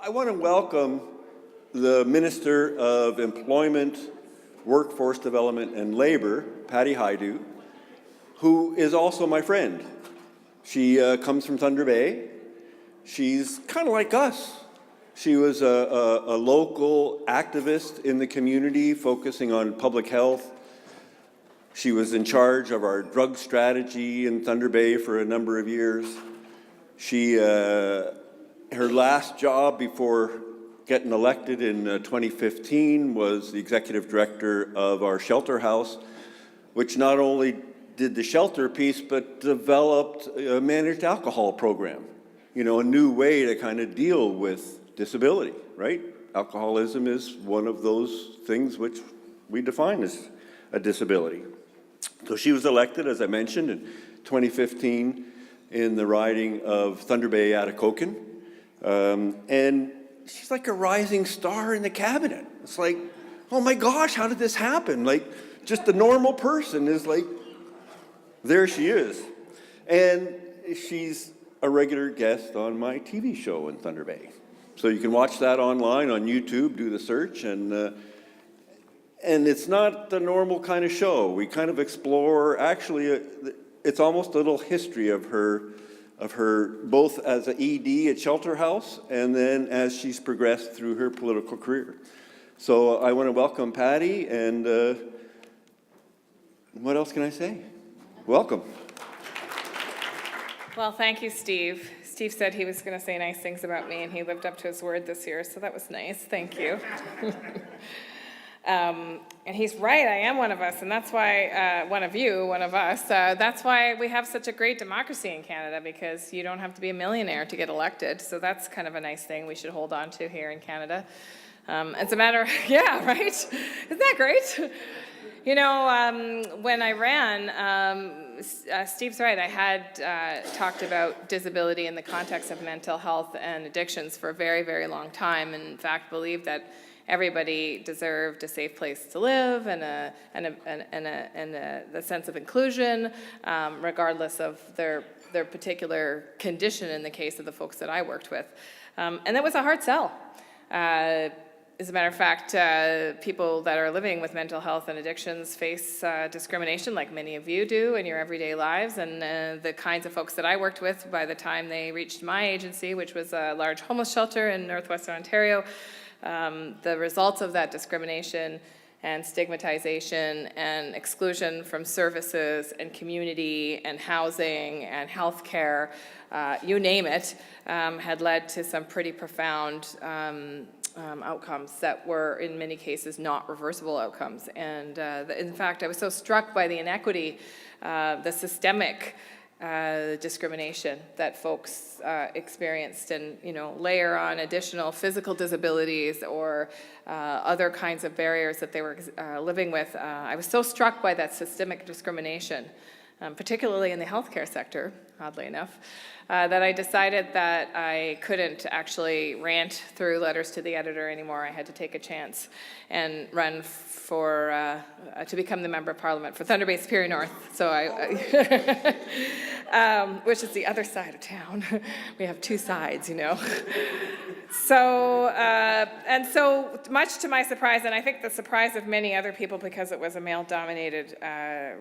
I want to welcome the Minister of Employment, Workforce Development and Labour, Patty Hajdu, who is also my friend. She comes from Thunder Bay. She's kind of like us. She was a local activist in the community focusing on public health. She was in charge of our drug strategy in Thunder Bay for a number of years. She, her last job before getting elected in 2015 was the executive director of our shelter house, which not only did the shelter piece, but developed a managed alcohol program. You know, a new way to kind of deal with disability, right? Alcoholism is one of those things which we define as a disability. So she was elected, as I mentioned, in 2015 in the riding of Thunder Bay Atikokan. And she's like a rising star in the cabinet. It's like, oh my gosh, how did this happen? Like, just a normal person is like, there she is. And she's a regular guest on my TV show in Thunder Bay. So you can watch that online on YouTube, do the search, and it's not the normal kind of show. We kind of explore, actually, it's almost a little history of her both as an ED at Shelter House and then as she's progressed through her political career. So I want to welcome Patty, and what else can I say? Welcome. Well, thank you, Steve. Steve said he was going to say nice things about me, and he lived up to his word this year, so that was nice. Thank you. And he's right, I am one of us, and that's why, one of you, one of us, that's why we have such a great democracy in Canada, because you don't have to be a millionaire to get elected, so that's kind of a nice thing we should hold on to here in Canada. It's a matter of, yeah, right? Isn't that great? You know, when I ran, Steve's right, I had talked about disability in the context of mental health and addictions for a very, very long time, and in fact believed that everybody deserved a safe place to live and the sense of inclusion, regardless of their particular condition in the case of the folks that I worked with. And that was a hard sell. As a matter of fact, people that are living with mental health and addictions face discrimination like many of you do in your everyday lives, and the kinds of folks that I worked with by the time they reached my agency, which was a large homeless shelter in northwestern Ontario, the results of that discrimination and stigmatization and exclusion from services and community and housing and healthcare, you name it, had led to some pretty profound outcomes that were in many cases not reversible outcomes. And in fact, I was so struck by the inequity, the systemic discrimination that folks experienced, and layer on additional physical disabilities or other kinds of barriers that they were living with. I was so struck by that systemic discrimination, particularly in the healthcare sector, oddly enough, that I decided that I couldn't actually rant through letters to the editor anymore. I had to take a chance and run for to become the Member of Parliament for Thunder Bay Superior North. So which is the other side of town. We have two sides, So, and so much to my surprise, and I think the surprise of many other people, because it was a male-dominated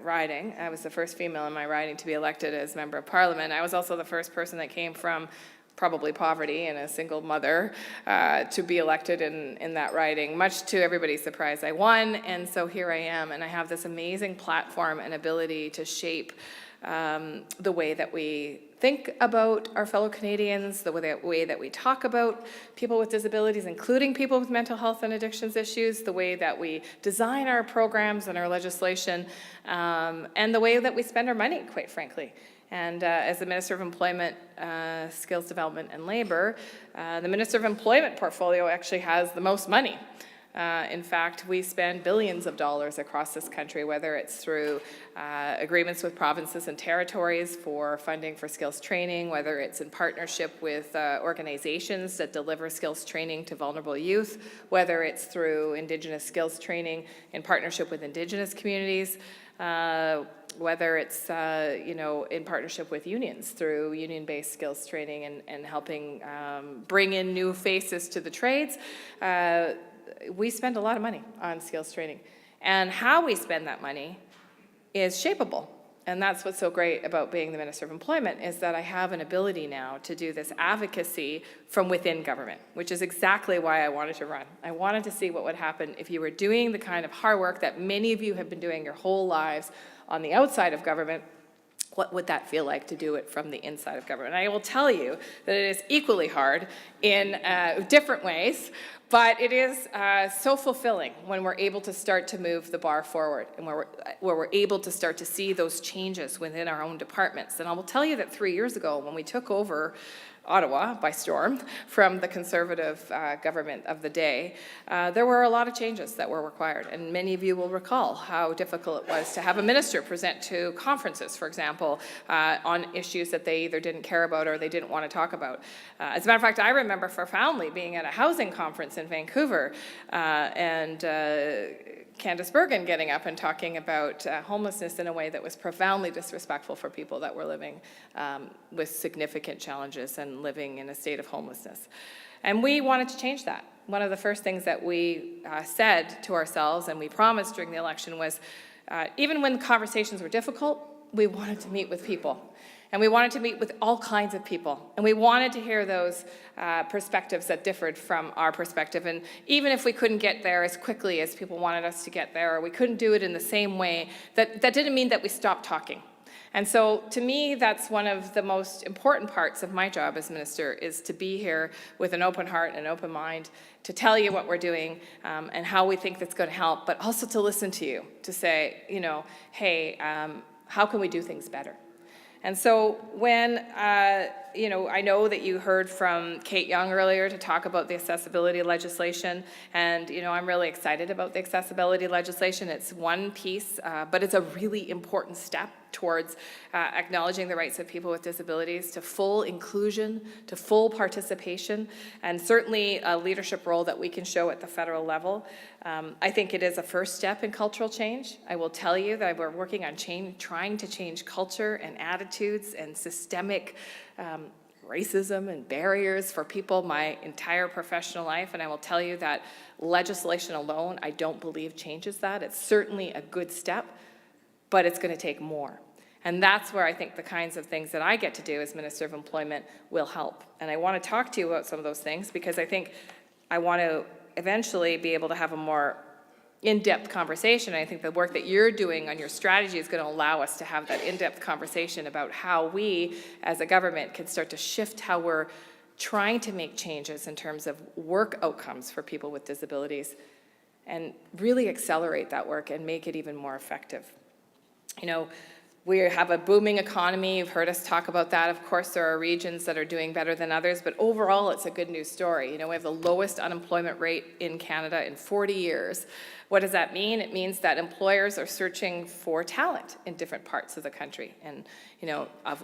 riding. I was the first female in my riding to be elected as Member of Parliament. I was also the first person that came from probably poverty and a single mother to be elected in that riding. Much to everybody's surprise, I won, and so here I am, and I have this amazing platform and ability to shape the way that we think about our fellow Canadians, the way that we talk about people with disabilities, including people with mental health and addictions issues, the way that we design our programs and our legislation, and the way that we spend our money, quite frankly. And as the Minister of Employment, Skills Development and Labour, the Minister of Employment portfolio actually has the most money In fact, we spend billions of dollars across this country, whether it's through agreements with provinces and territories for funding for skills training, whether it's in partnership with organizations that deliver skills training to vulnerable youth, whether it's through Indigenous skills training in partnership with Indigenous communities, whether it's in partnership with unions through union-based skills training and helping bring in new faces to the trades. We spend a lot of money on skills training. And how we spend that money is shapeable. And that's what's so great about being the Minister of Employment, is that I have an ability now to do this advocacy from within government, which is exactly why I wanted to run. I wanted to see what would happen if you were doing the kind of hard work that many of you have been doing your whole lives on the outside of government. What would that feel like to do it from the inside of government? And I will tell you that it is equally hard in different ways, but it is so fulfilling when we're able to start to move the bar forward and where we're able to start to see those changes within our own departments. And I will tell you that 3 years ago, when we took over Ottawa by storm from the Conservative government of the day, there were a lot of changes that were required. And many of you will recall how difficult it was to have a minister present to conferences, for example, on issues that they either didn't care about or they didn't want to talk about. As a matter of fact, I remember profoundly being at a housing conference in Vancouver and Candice Bergen getting up and talking about homelessness in a way that was profoundly disrespectful for people that were living with significant challenges and living in a state of homelessness. And we wanted to change that. One of the first things that we said to ourselves and we promised during the election was, even when conversations were difficult, we wanted to meet with people. And we wanted to meet with all kinds of people. And we wanted to hear those perspectives that differed from our perspective. And even if we couldn't get there as quickly as people wanted us to get there, or we couldn't do it in the same way, that didn't mean that we stopped talking. And so to me, that's one of the most important parts of my job as minister, is to be here with an open heart and an open mind, to tell you what we're doing and how we think that's going to help, but also to listen to you, to say, hey, how can we do things better? And so when, I know that you heard from Kate Young earlier to talk about the accessibility legislation, and, I'm really excited about the accessibility legislation. It's one piece, but it's a really important step towards acknowledging the rights of people with disabilities to full inclusion, to full participation, and certainly a leadership role that we can show at the federal level. I think it is a first step in cultural change. I will tell you that we're working on trying to change culture and attitudes and systemic racism and barriers for people my entire professional life, and I will tell you that legislation alone, I don't believe changes that. It's certainly a good step, but it's going to take more. And that's where I think the kinds of things that I get to do as Minister of Employment will help. And I want to talk to you about some of those things because I think I want to eventually be able to have a more in-depth conversation. I think the work that you're doing on your strategy is going to allow us to have that in-depth conversation about how we as a government can start to shift how we're trying to make changes in terms of work outcomes for people with disabilities and really accelerate that work and make it even more effective. We have a booming economy. You've heard us talk about that. Of course, there are regions that are doing better than others, but overall, it's a good news story. We have the lowest unemployment rate in Canada in 40 years. What does that mean? It means that employers are searching for talent in different parts of the country. And,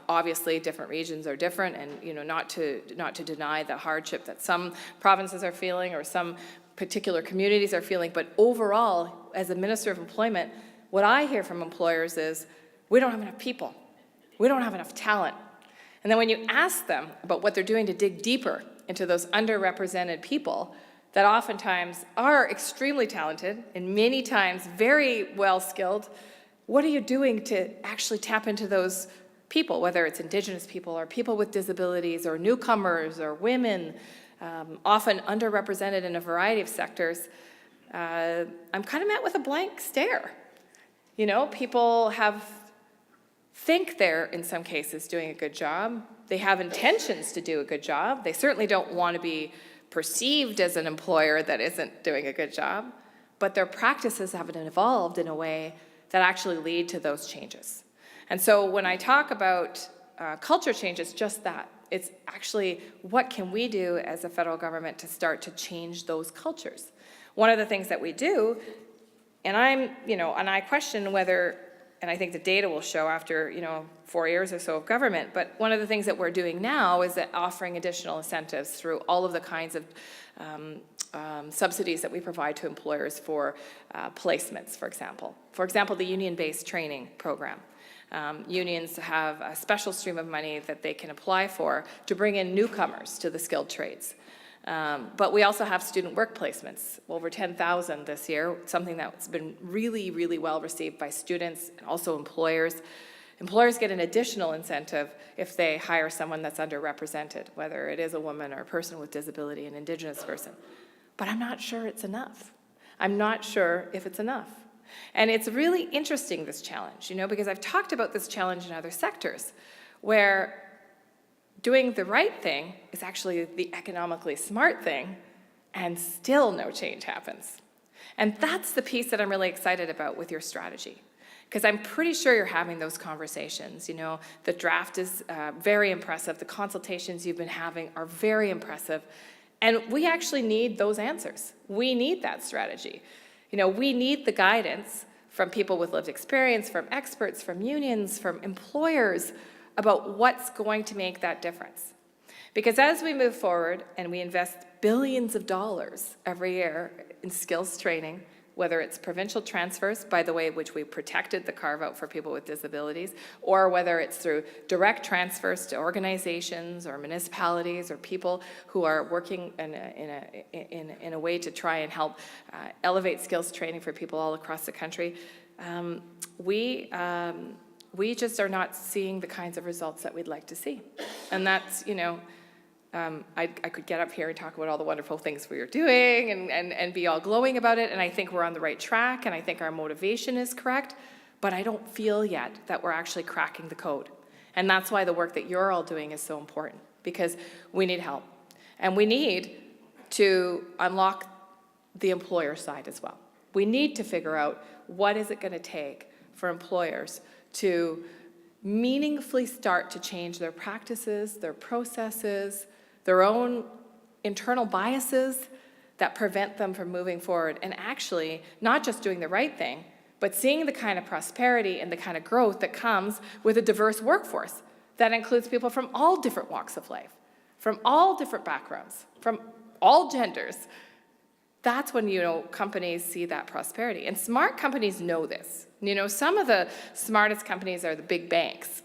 obviously, different regions are different, and, not to deny the hardship that some provinces are feeling or some particular communities are feeling, but overall, as a Minister of Employment, what I hear from employers is, we don't have enough people. We don't have enough talent. And then when you ask them about what they're doing to dig deeper into those underrepresented people that oftentimes are extremely talented and many times very well skilled, what are you doing to actually tap into those people, whether it's Indigenous people or people with disabilities or newcomers or women, often underrepresented in a variety of sectors? I'm kind of met with a blank stare. People think they're, in some cases, doing a good job. They have intentions to do a good job. They certainly don't want to be perceived as an employer that isn't doing a good job, but their practices haven't evolved in a way that actually lead to those changes. And so when I talk about culture change, it's just that. It's actually what can we do as a federal government to start to change those cultures? One of the things that we do, and I question whether, and I think the data will show after, 4 years or so of government, but one of the things that we're doing now is that offering additional incentives through all of the kinds of subsidies that we provide to employers for placements, for example. For example, the union-based training program. Unions have a special stream of money that they can apply for to bring in newcomers to the skilled trades. But we also have student work placements, over 10,000 this year, something that's been really, really well received by students and also employers. Employers get an additional incentive if they hire someone that's underrepresented, whether it is a woman or a person with disability, an Indigenous person. But I'm not sure it's enough. I'm not sure if it's enough. And it's really interesting, this challenge, because I've talked about this challenge in other sectors, where doing the right thing is actually the economically smart thing, and still no change happens. And that's the piece that I'm really excited about with your strategy, because I'm pretty sure you're having those conversations. The draft is very impressive. The consultations you've been having are very impressive. And we actually need those answers. We need that strategy. We need the guidance from people with lived experience, from experts, from unions, from employers, about what's going to make that difference. Because as we move forward and we invest billions of dollars every year in skills training, whether it's provincial transfers, by the way, which we protected the carve-out for people with disabilities, or whether it's through direct transfers to organizations or municipalities or people who are working in a way to try and help elevate skills training for people all across the country, we just are not seeing the kinds of results that we'd like to see. And that's, I could get up here and talk about all the wonderful things we are doing and be all glowing about it, and I think we're on the right track, and I think our motivation is correct, but I don't feel yet that we're actually cracking the code. And that's why the work that you're all doing is so important, because we need help. And we need to unlock the employer side as well. We need to figure out what is it going to take for employers to meaningfully start to change their practices, their processes, their own internal biases that prevent them from moving forward and actually not just doing the right thing, but seeing the kind of prosperity and the kind of growth that comes with a diverse workforce that includes people from all different walks of life, from all different backgrounds, from all genders. That's when, companies see that prosperity. And smart companies know this. Some of the smartest companies are the big banks,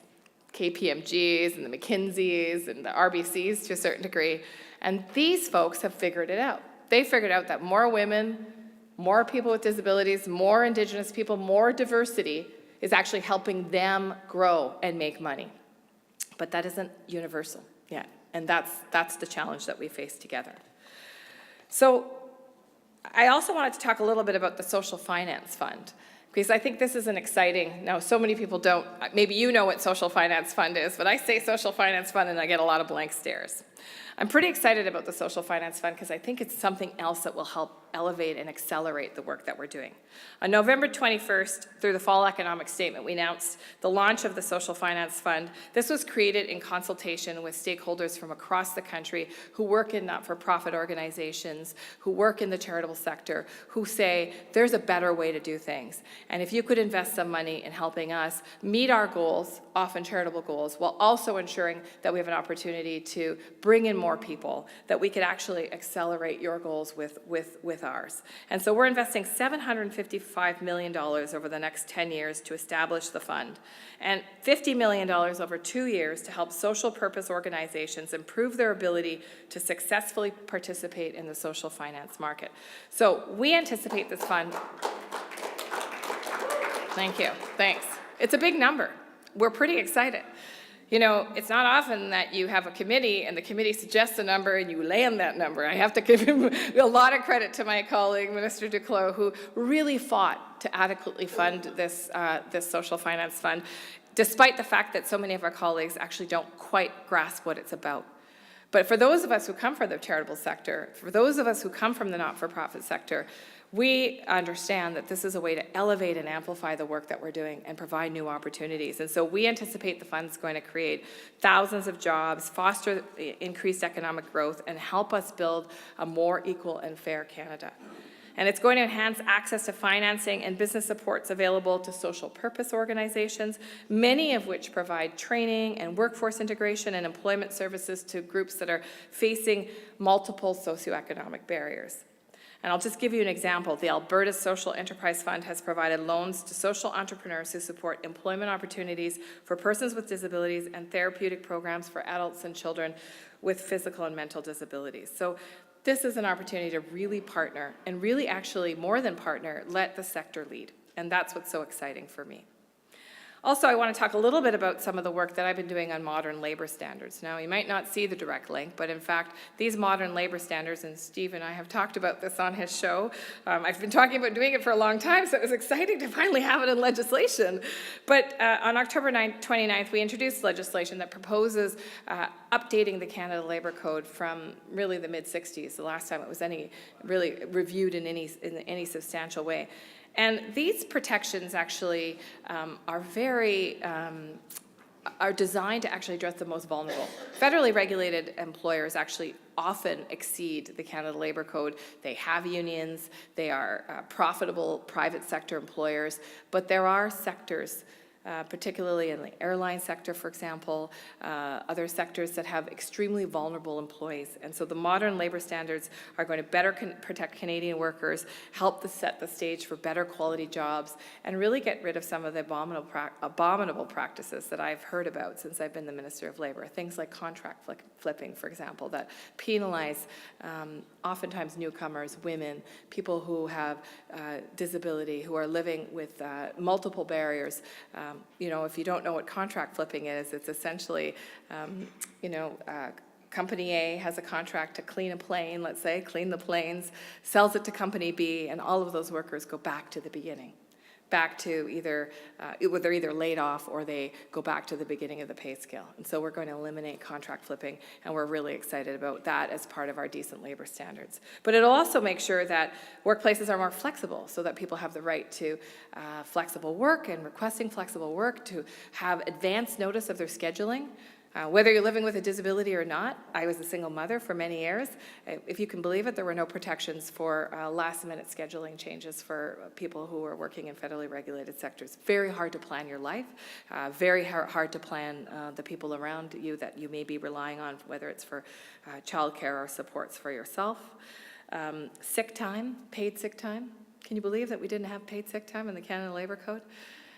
KPMGs and the McKinseys and the RBCs to a certain degree. And these folks have figured it out. They figured out that more women, more people with disabilities, more Indigenous people, more diversity is actually helping them grow and make money. But that isn't universal yet. And that's the challenge that we face together. So I also wanted to talk a little bit about the Social Finance Fund, because I think this is an exciting, now so many people don't, maybe you know what Social Finance Fund is, but I say Social Finance Fund and I get a lot of blank stares. I'm pretty excited about the Social Finance Fund because I think it's something else that will help elevate and accelerate the work that we're doing. On November 21st, through the Fall Economic Statement, we announced the launch of the Social Finance Fund. This was created in consultation with stakeholders from across the country who work in not-for-profit organizations, who work in the charitable sector, who say there's a better way to do things. And if you could invest some money in helping us meet our goals, often charitable goals, while also ensuring that we have an opportunity to bring in more people, that we could actually accelerate your goals with ours. And so we're investing $755 million over the next 10 years to establish the fund, and $50 million over 2 years to help social purpose organizations improve their ability to successfully participate in the social finance market. So we anticipate this fund. Thank you. Thanks. It's a big number. We're pretty excited. It's not often that you have a committee and the committee suggests a number and you land that number. I have to give him a lot of credit to my colleague, Minister Duclos, who really fought to adequately fund this social finance fund, despite the fact that so many of our colleagues actually don't quite grasp what it's about. But for those of us who come from the charitable sector, for those of us who come from the not-for-profit sector, we understand that this is a way to elevate and amplify the work that we're doing and provide new opportunities. And so we anticipate the fund's going to create thousands of jobs, foster increased economic growth, and help us build a more equal and fair Canada. And it's going to enhance access to financing and business supports available to social purpose organizations, many of which provide training and workforce integration and employment services to groups that are facing multiple socioeconomic barriers. And I'll just give you an example. The Alberta Social Enterprise Fund has provided loans to social entrepreneurs who support employment opportunities for persons with disabilities and therapeutic programs for adults and children with physical and mental disabilities. So this is an opportunity to really partner, and really actually more than partner, let the sector lead. And that's what's so exciting for me. Also, I want to talk a little bit about some of the work that I've been doing on modern labor standards. Now, you might not see the direct link, but in fact, these modern labor standards, and Steve and I have talked about this on his show. I've been talking about doing it for a long time, so it was exciting to finally have it in legislation. But on October 29th, we introduced legislation that proposes updating the Canada Labour Code from really the mid-60s, the last time it was really reviewed in any substantial way. And these protections actually are designed to actually address the most vulnerable. Federally regulated employers actually often exceed the Canada Labour Code. They have unions, they are profitable private sector employers, but there are sectors, particularly in the airline sector, for example, other sectors that have extremely vulnerable employees. And so the modern labor standards are going to better protect Canadian workers, help to set the stage for better quality jobs, and really get rid of some of the abominable practices that I've heard about since I've been the Minister of Labour. Things like contract flipping, for example, that penalize oftentimes newcomers, women, people who have disability, who are living with multiple barriers. If you don't know what contract flipping is, it's essentially, Company A has a contract to clean a plane, let's say, clean the planes, sells it to Company B, and all of those workers go back to the beginning. Back to they're either laid off or they go back to the beginning of the pay scale. And so we're going to eliminate contract flipping, and we're really excited about that as part of our decent labor standards. But it'll also make sure that workplaces are more flexible so that people have the right to flexible work and requesting flexible work, to have advance notice of their scheduling. Whether you're living with a disability or not, I was a single mother for many years. If you can believe it, there were no protections for last-minute scheduling changes for people who are working in federally regulated sectors. Very hard to plan your life, very hard to plan the people around you that you may be relying on, whether it's for childcare or supports for yourself. Sick time, paid sick time. Can you believe that we didn't have paid sick time in the Canada Labour Code?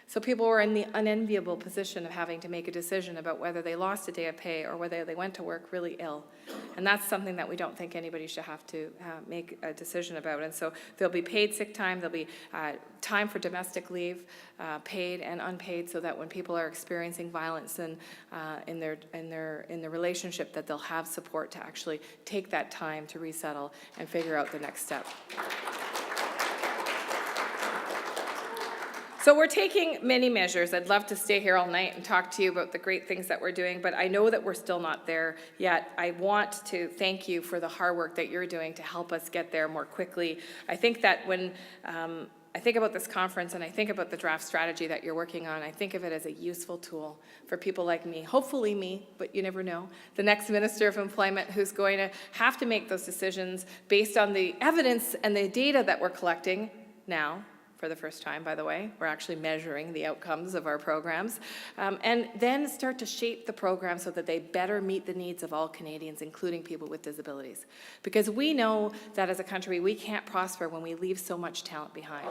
So people were in the unenviable position of having to make a decision about whether they lost a day of pay or whether they went to work really ill. And that's something that we don't think anybody should have to make a decision about. And so there'll be paid sick time, there'll be time for domestic leave, paid and unpaid, so that when people are experiencing violence in their relationship, that they'll have support to actually take that time to resettle and figure out the next step. So we're taking many measures. I'd love to stay here all night and talk to you about the great things that we're doing, but I know that we're still not there yet. I want to thank you for the hard work that you're doing to help us get there more quickly. I think that when I think about this conference and I think about the draft strategy that you're working on, I think of it as a useful tool for people like me, hopefully me, but you never know, the next Minister of Employment who's going to have to make those decisions based on the evidence and the data that we're collecting now. For the first time, by the way. We're actually measuring the outcomes of our programs, and then start to shape the program so that they better meet the needs of all Canadians, including people with disabilities. Because we know that as a country, we can't prosper when we leave so much talent behind.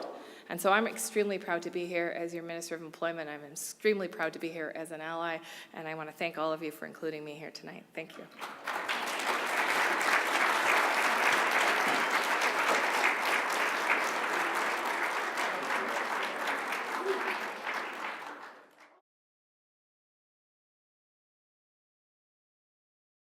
And so I'm extremely proud to be here as your Minister of Employment. I'm extremely proud to be here as an ally, and I want to thank all of you for including me here tonight. Thank you.